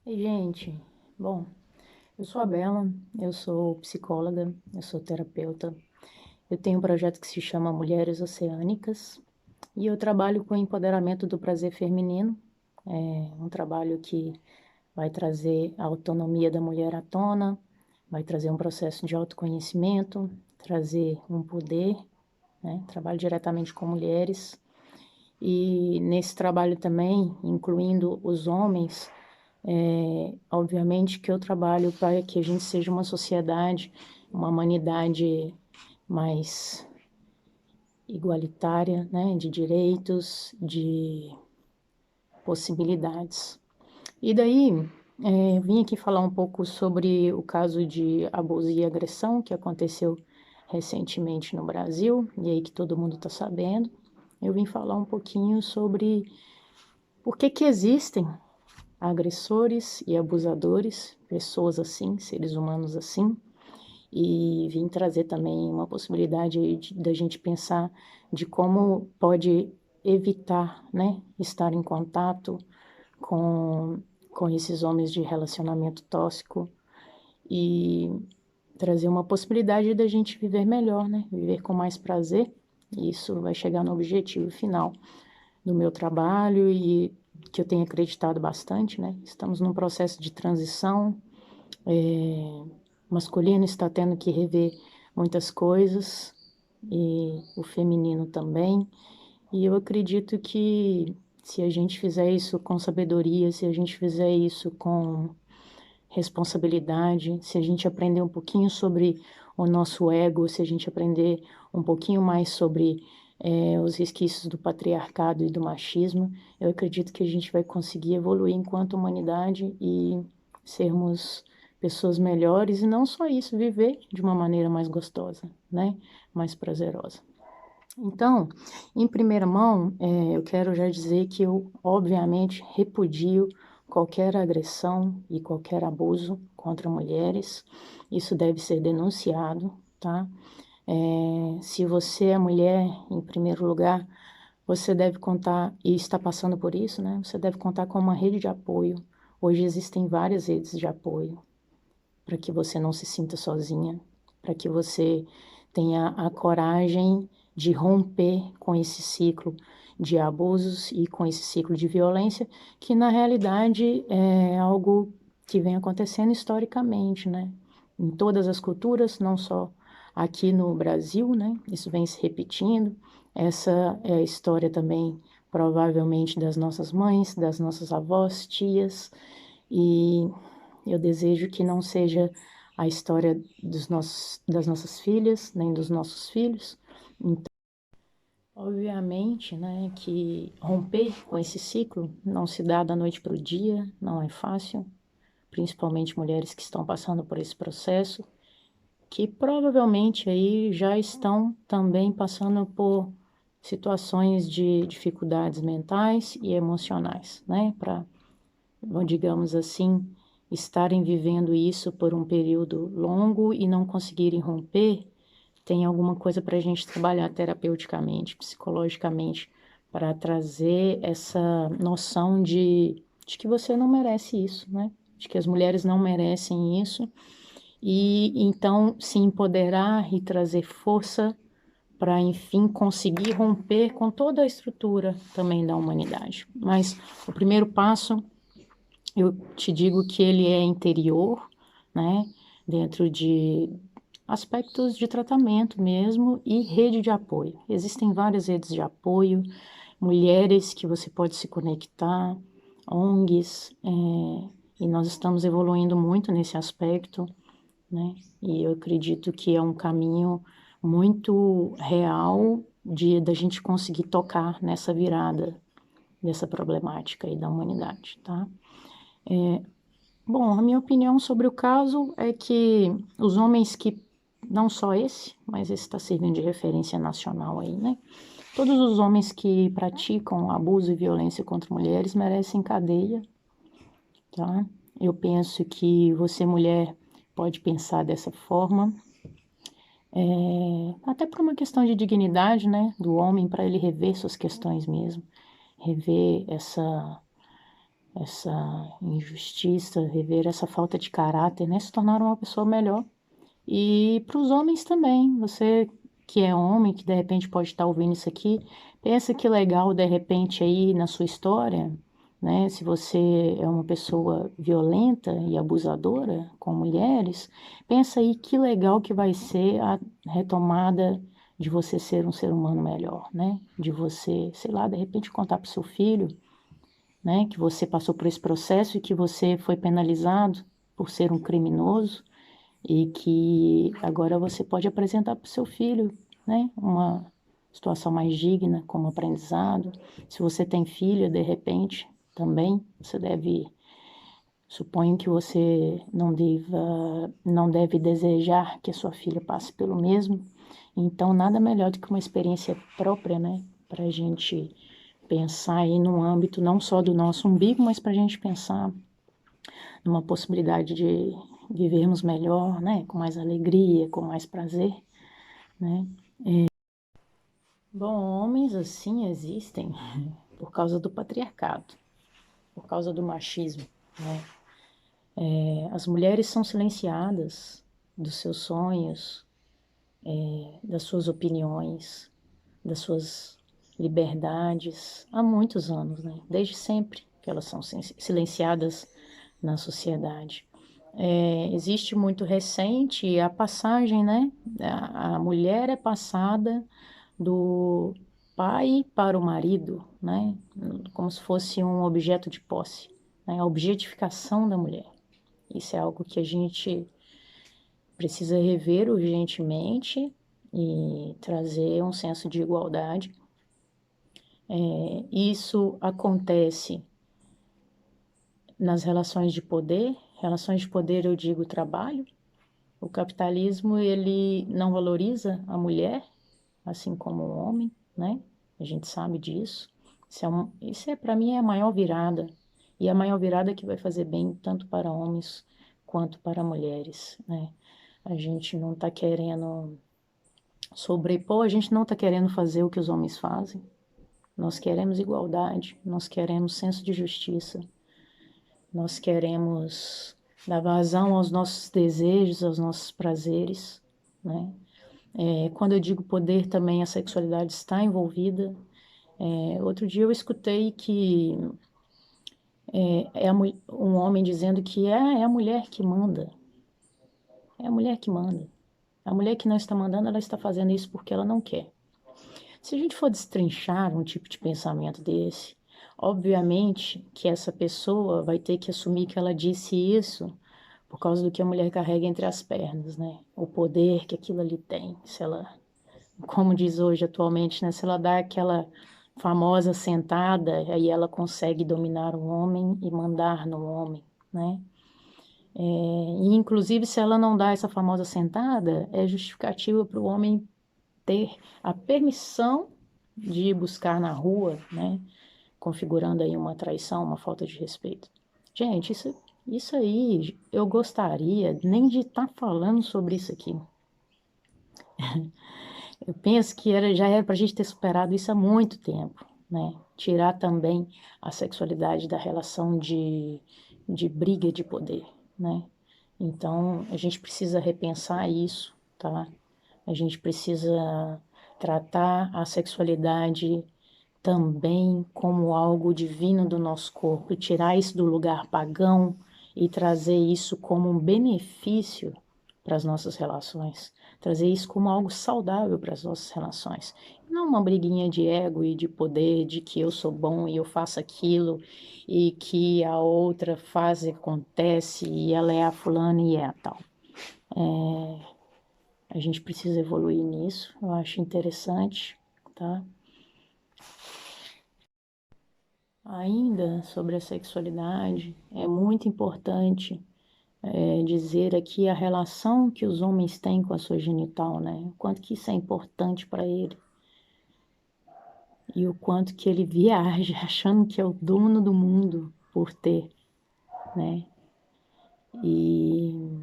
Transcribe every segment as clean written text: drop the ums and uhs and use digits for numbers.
Oi, gente. Bom, eu sou a Bela, eu sou psicóloga, eu sou terapeuta. Eu tenho um projeto que se chama Mulheres Oceânicas e eu trabalho com o empoderamento do prazer feminino. É um trabalho que vai trazer a autonomia da mulher à tona, vai trazer um processo de autoconhecimento, trazer um poder, né? Trabalho diretamente com mulheres e nesse trabalho também, incluindo os homens, obviamente que eu trabalho para que a gente seja uma sociedade, uma humanidade mais igualitária, né, de direitos, de possibilidades. E daí, vim aqui falar um pouco sobre o caso de abuso e agressão que aconteceu recentemente no Brasil, e aí que todo mundo está sabendo. Eu vim falar um pouquinho sobre por que que existem agressores e abusadores, pessoas assim, seres humanos assim, e vim trazer também uma possibilidade da gente pensar de como pode evitar, né, estar em contato com, com esses homens de relacionamento tóxico e trazer uma possibilidade da gente viver melhor, né, viver com mais prazer. E isso vai chegar no objetivo final do meu trabalho e que eu tenho acreditado bastante, né? Estamos num processo de transição, o masculino está tendo que rever muitas coisas e o feminino também. E eu acredito que se a gente fizer isso com sabedoria, se a gente fizer isso com responsabilidade, se a gente aprender um pouquinho sobre o nosso ego, se a gente aprender um pouquinho mais sobre os resquícios do patriarcado e do machismo, eu acredito que a gente vai conseguir evoluir enquanto humanidade e sermos pessoas melhores e não só isso, viver de uma maneira mais gostosa, né? Mais prazerosa. Então, em primeira mão, eu quero já dizer que eu, obviamente, repudio qualquer agressão e qualquer abuso contra mulheres. Isso deve ser denunciado, tá? Se você é mulher, em primeiro lugar, você deve contar, e está passando por isso, né? Você deve contar com uma rede de apoio. Hoje existem várias redes de apoio para que você não se sinta sozinha, para que você tenha a coragem de romper com esse ciclo de abusos e com esse ciclo de violência, que na realidade é algo que vem acontecendo historicamente, né? Em todas as culturas, não só aqui no Brasil, né? Isso vem se repetindo. Essa é a história também, provavelmente, das nossas mães, das nossas avós, tias, e eu desejo que não seja a história das nossas filhas, nem dos nossos filhos. Então, obviamente, né, que romper com esse ciclo não se dá da noite para o dia, não é fácil, principalmente mulheres que estão passando por esse processo, que provavelmente aí já estão também passando por situações de dificuldades mentais e emocionais, né, para, digamos assim, estarem vivendo isso por um período longo e não conseguirem romper, tem alguma coisa para a gente trabalhar terapeuticamente, psicologicamente, para trazer essa noção de que você não merece isso, né? De que as mulheres não merecem isso, e então se empoderar e trazer força para, enfim, conseguir romper com toda a estrutura também da humanidade. Mas o primeiro passo eu te digo que ele é interior, né? Dentro de aspectos de tratamento mesmo e rede de apoio. Existem várias redes de apoio, mulheres que você pode se conectar, ONGs, e nós estamos evoluindo muito nesse aspecto, né? E eu acredito que é um caminho muito real de da gente conseguir tocar nessa virada dessa problemática aí da humanidade, tá? Bom, a minha opinião sobre o caso é que os homens que, não só esse, mas esse está servindo de referência nacional aí, né? Todos os homens que praticam abuso e violência contra mulheres merecem cadeia, tá? Eu penso que você, mulher, pode pensar dessa forma, até por uma questão de dignidade, né, do homem, para ele rever suas questões mesmo, rever essa injustiça, rever essa falta de caráter, né? Se tornar uma pessoa melhor. E para os homens também, você que é homem, que de repente pode estar ouvindo isso aqui, pensa que legal de repente aí na sua história, né? Se você é uma pessoa violenta e abusadora com mulheres, pensa aí que legal que vai ser a retomada de você ser um ser humano melhor, né? De você, sei lá, de repente contar para o seu filho, né? Que você passou por esse processo e que você foi penalizado por ser um criminoso e que agora você pode apresentar para o seu filho, né, uma situação mais digna como aprendizado. Se você tem filho, de repente, também você deve, suponho que você não deve desejar que a sua filha passe pelo mesmo. Então, nada melhor do que uma experiência própria, né, para a gente pensar aí no âmbito não só do nosso umbigo, mas para a gente pensar numa possibilidade de vivermos melhor, né, com mais alegria, com mais prazer, né. Bom, homens assim existem por causa do patriarcado, por causa do machismo, né. As mulheres são silenciadas dos seus sonhos, das suas opiniões, das suas liberdades há muitos anos, né, desde sempre que elas são silenciadas na sociedade. Existe muito recente a passagem, né? A mulher é passada do pai para o marido, né? Como se fosse um objeto de posse, né? A objetificação da mulher. Isso é algo que a gente precisa rever urgentemente e trazer um senso de igualdade. Isso acontece nas relações de poder eu digo trabalho. O capitalismo, ele não valoriza a mulher, assim como o homem, né? A gente sabe disso. Isso é para mim, é a maior virada. E a maior virada que vai fazer bem tanto para homens quanto para mulheres, né? A gente não está querendo sobrepor, a gente não está querendo fazer o que os homens fazem. Nós queremos igualdade, nós queremos senso de justiça, nós queremos dar vazão aos nossos desejos, aos nossos prazeres, né? Quando eu digo poder, também a sexualidade está envolvida. Outro dia eu escutei que um homem dizendo que é a mulher que manda. É a mulher que manda. A mulher que não está mandando, ela está fazendo isso porque ela não quer. Se a gente for destrinchar um tipo de pensamento desse, obviamente que essa pessoa vai ter que assumir que ela disse isso por causa do que a mulher carrega entre as pernas, né? O poder que aquilo ali tem. Se ela, como diz hoje atualmente, né? Se ela dá aquela famosa sentada, aí ela consegue dominar o homem e mandar no homem, né? E inclusive se ela não dá essa famosa sentada, é justificativa para o homem ter a permissão de buscar na rua, né? Configurando aí uma traição, uma falta de respeito. Gente, isso aí eu gostaria nem de estar falando sobre isso aqui. Eu penso que já era para a gente ter superado isso há muito tempo, né? Tirar também a sexualidade da relação de briga de poder, né? Então, a gente precisa repensar isso, tá? A gente precisa tratar a sexualidade também como algo divino do nosso corpo e tirar isso do lugar pagão e trazer isso como um benefício para as nossas relações, trazer isso como algo saudável para as nossas relações. Não uma briguinha de ego e de poder, de que eu sou bom e eu faço aquilo e que a outra faz e acontece e ela é a fulana e é a tal. A gente precisa evoluir nisso, eu acho interessante, tá? Ainda sobre a sexualidade, é muito importante dizer aqui a relação que os homens têm com a sua genital, né? O quanto que isso é importante para ele. E o quanto que ele viaja achando que é o dono do mundo por ter, né? E,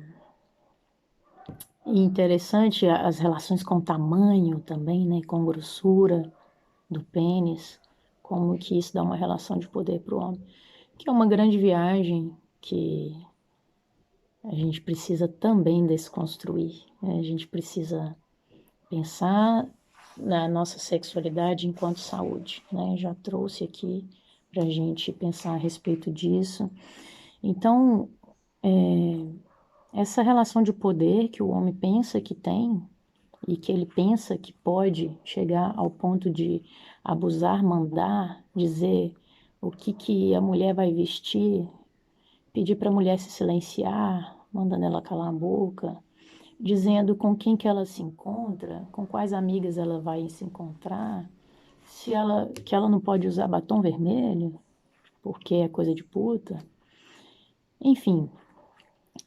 e interessante as relações com tamanho também, né? Com grossura do pênis, como que isso dá uma relação de poder para o homem. que é uma grande viagem que a gente precisa também desconstruir, né? A gente precisa pensar na nossa sexualidade enquanto saúde, né? Já trouxe aqui para a gente pensar a respeito disso. Então, essa relação de poder que o homem pensa que tem e que ele pensa que pode chegar ao ponto de abusar, mandar, dizer o que a mulher vai vestir, pedir para a mulher se silenciar, mandando ela calar a boca, dizendo com quem que ela se encontra, com quais amigas ela vai se encontrar, se ela que ela não pode usar batom vermelho, porque é coisa de puta. Enfim,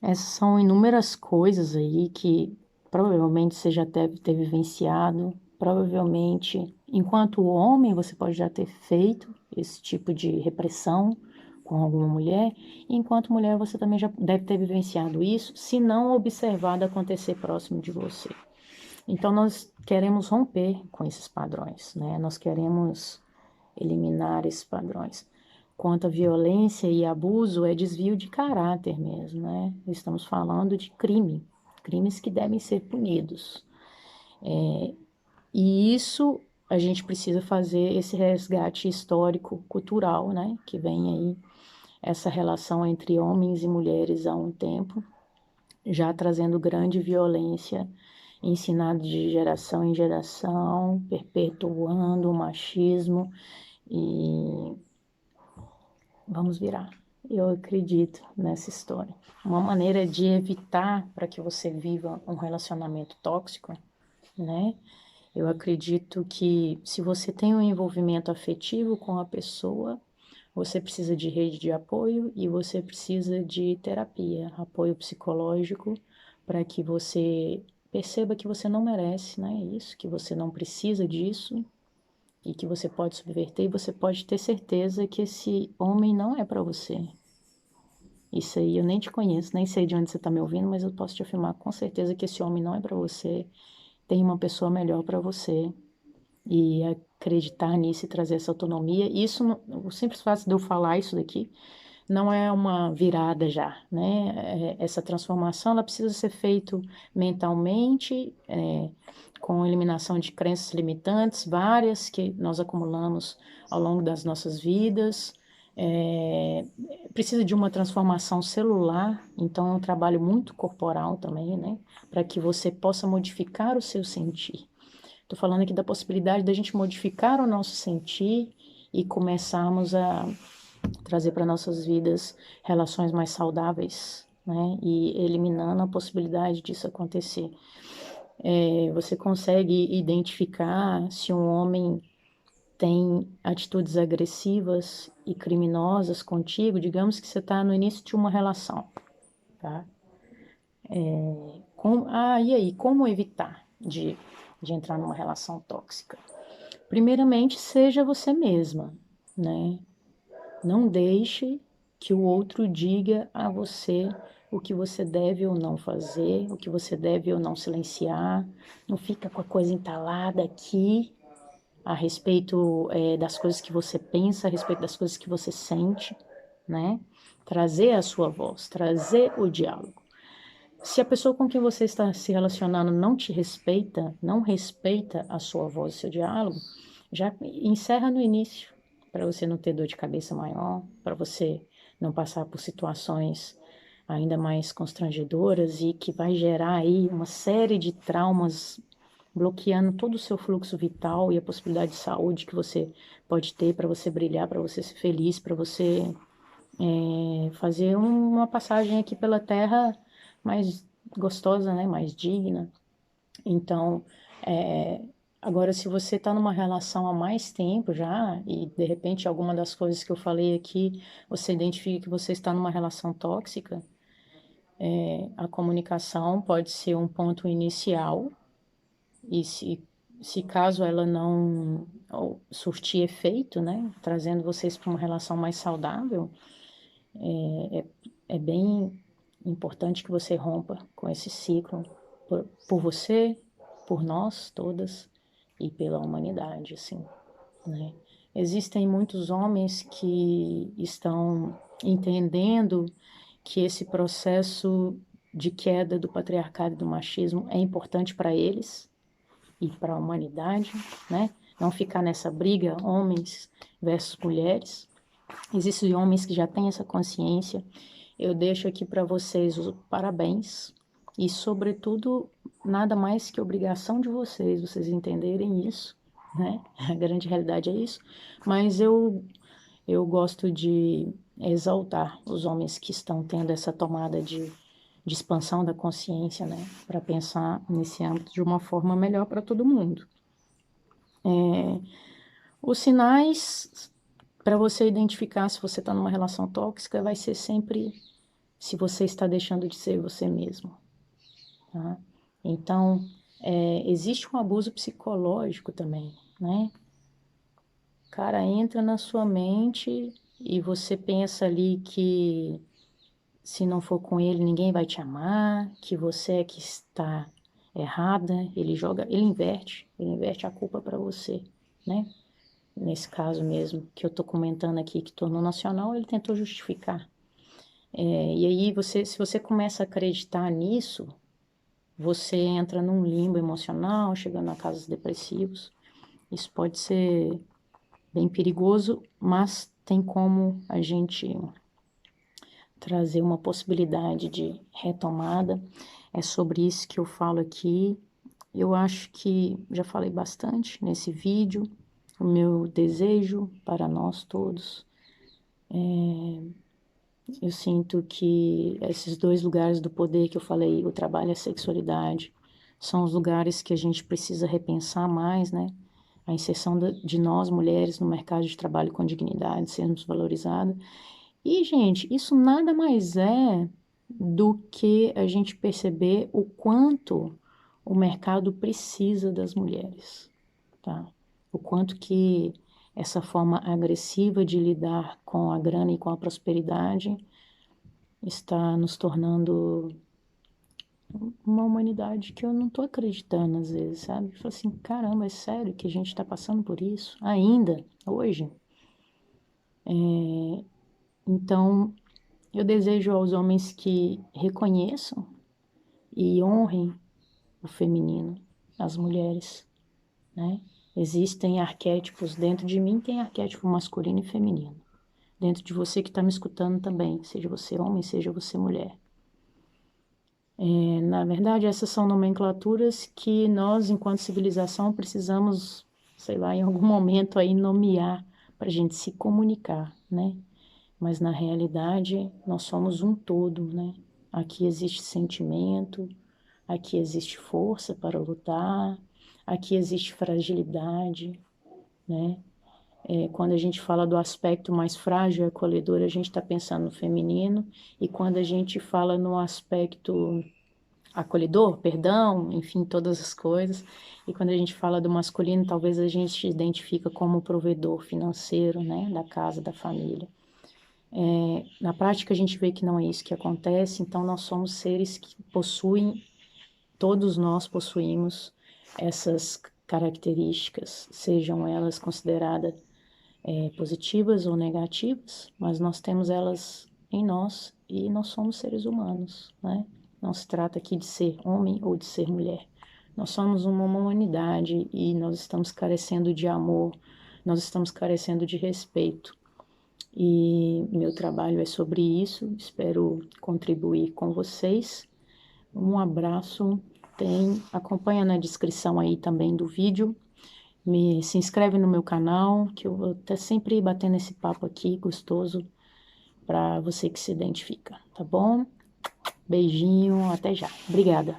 essas são inúmeras coisas aí que provavelmente você já deve ter vivenciado, provavelmente enquanto homem você pode já ter feito esse tipo de repressão com alguma mulher, e enquanto mulher você também já deve ter vivenciado isso, se não observado acontecer próximo de você. Então nós queremos romper com esses padrões, né? Nós queremos eliminar esses padrões. Quanto à violência e abuso, é desvio de caráter mesmo, né? Estamos falando de crime, crimes que devem ser punidos. E isso a gente precisa fazer esse resgate histórico, cultural, né? Que vem aí essa relação entre homens e mulheres há um tempo, já trazendo grande violência, ensinado de geração em geração, perpetuando o machismo e vamos virar. Eu acredito nessa história. Uma maneira de evitar para que você viva um relacionamento tóxico, né? Eu acredito que se você tem um envolvimento afetivo com a pessoa, você precisa de rede de apoio e você precisa de terapia, apoio psicológico, para que você perceba que você não merece, né? Isso, que você não precisa disso e que você pode subverter e você pode ter certeza que esse homem não é para você. Isso aí eu nem te conheço, nem sei de onde você está me ouvindo, mas eu posso te afirmar com certeza que esse homem não é para você. Tem uma pessoa melhor para você. E acreditar nisso e trazer essa autonomia. Isso, o simples fato de eu falar isso daqui, não é uma virada já, né? Essa transformação, ela precisa ser feita mentalmente, com eliminação de crenças limitantes, várias que nós acumulamos ao longo das nossas vidas. É, precisa de uma transformação celular, então é um trabalho muito corporal também, né? Para que você possa modificar o seu sentir. Estou falando aqui da possibilidade da gente modificar o nosso sentir e começarmos a trazer para nossas vidas relações mais saudáveis, né? E eliminando a possibilidade disso acontecer. Você consegue identificar se um homem tem atitudes agressivas e criminosas contigo, digamos que você está no início de uma relação, tá? E aí, como evitar de entrar numa relação tóxica? Primeiramente, seja você mesma, né? Não deixe que o outro diga a você o que você deve ou não fazer, o que você deve ou não silenciar. Não fica com a coisa entalada aqui a respeito das coisas que você pensa, a respeito das coisas que você sente, né? Trazer a sua voz, trazer o diálogo. Se a pessoa com quem você está se relacionando não te respeita, não respeita a sua voz e seu diálogo, já encerra no início, para você não ter dor de cabeça maior, para você não passar por situações ainda mais constrangedoras e que vai gerar aí uma série de traumas, bloqueando todo o seu fluxo vital e a possibilidade de saúde que você pode ter para você brilhar, para você ser feliz, para você fazer uma passagem aqui pela Terra mais gostosa, né? Mais digna. Então, agora, se você está numa relação há mais tempo já, e de repente alguma das coisas que eu falei aqui, você identifica que você está numa relação tóxica, a comunicação pode ser um ponto inicial, e se caso ela não surtir efeito, né? Trazendo vocês para uma relação mais saudável, é bem importante que você rompa com esse ciclo por você, por nós todas e pela humanidade, assim, né? Existem muitos homens que estão entendendo que esse processo de queda do patriarcado e do machismo é importante para eles e para a humanidade, né? Não ficar nessa briga, homens versus mulheres. Existem homens que já têm essa consciência. Eu deixo aqui para vocês os parabéns e, sobretudo, nada mais que obrigação de vocês entenderem isso, né? A grande realidade é isso. Mas eu gosto de exaltar os homens que estão tendo essa tomada de expansão da consciência, né? Para pensar nesse âmbito de uma forma melhor para todo mundo. Os sinais para você identificar se você está numa relação tóxica vai ser sempre se você está deixando de ser você mesmo, tá? Então, existe um abuso psicológico também, né? O cara entra na sua mente e você pensa ali que se não for com ele, ninguém vai te amar, que você é que está errada, ele inverte a culpa para você, né? Nesse caso mesmo que eu tô comentando aqui, que tornou nacional, ele tentou justificar. E aí, se você começa a acreditar nisso, você entra num limbo emocional, chegando a casos depressivos. Isso pode ser bem perigoso, mas tem como a gente trazer uma possibilidade de retomada. É sobre isso que eu falo aqui. Eu acho que já falei bastante nesse vídeo. O meu desejo para nós todos. Eu sinto que esses dois lugares do poder que eu falei, o trabalho e a sexualidade, são os lugares que a gente precisa repensar mais, né? A inserção de nós, mulheres, no mercado de trabalho com dignidade, sermos valorizadas. E, gente, isso nada mais é do que a gente perceber o quanto o mercado precisa das mulheres, tá? O quanto que essa forma agressiva de lidar com a grana e com a prosperidade está nos tornando uma humanidade que eu não tô acreditando às vezes, sabe? Eu falo assim, caramba, é sério que a gente está passando por isso ainda, hoje? Então, eu desejo aos homens que reconheçam e honrem o feminino, as mulheres, né? Existem arquétipos dentro de mim, tem arquétipo masculino e feminino. Dentro de você que está me escutando também, seja você homem, seja você mulher. Na verdade, essas são nomenclaturas que nós, enquanto civilização, precisamos, sei lá, em algum momento aí nomear para a gente se comunicar, né? Mas na realidade, nós somos um todo, né? Aqui existe sentimento, aqui existe força para lutar, aqui existe fragilidade, né? Quando a gente fala do aspecto mais frágil e acolhedor, a gente está pensando no feminino, e quando a gente fala no aspecto acolhedor, perdão, enfim, todas as coisas. E quando a gente fala do masculino, talvez a gente se identifica como provedor financeiro, né, da casa, da família. Na prática, a gente vê que não é isso que acontece, então nós somos seres que possuem, todos nós possuímos essas características, sejam elas consideradas positivas ou negativas, mas nós temos elas em nós e nós somos seres humanos, né? Não se trata aqui de ser homem ou de ser mulher. Nós somos uma humanidade e nós estamos carecendo de amor, nós estamos carecendo de respeito. E meu trabalho é sobre isso, espero contribuir com vocês. Um abraço, acompanha na descrição aí também do vídeo. Se inscreve no meu canal, que eu vou estar sempre batendo esse papo aqui gostoso para você que se identifica, tá bom? Beijinho, até já. Obrigada.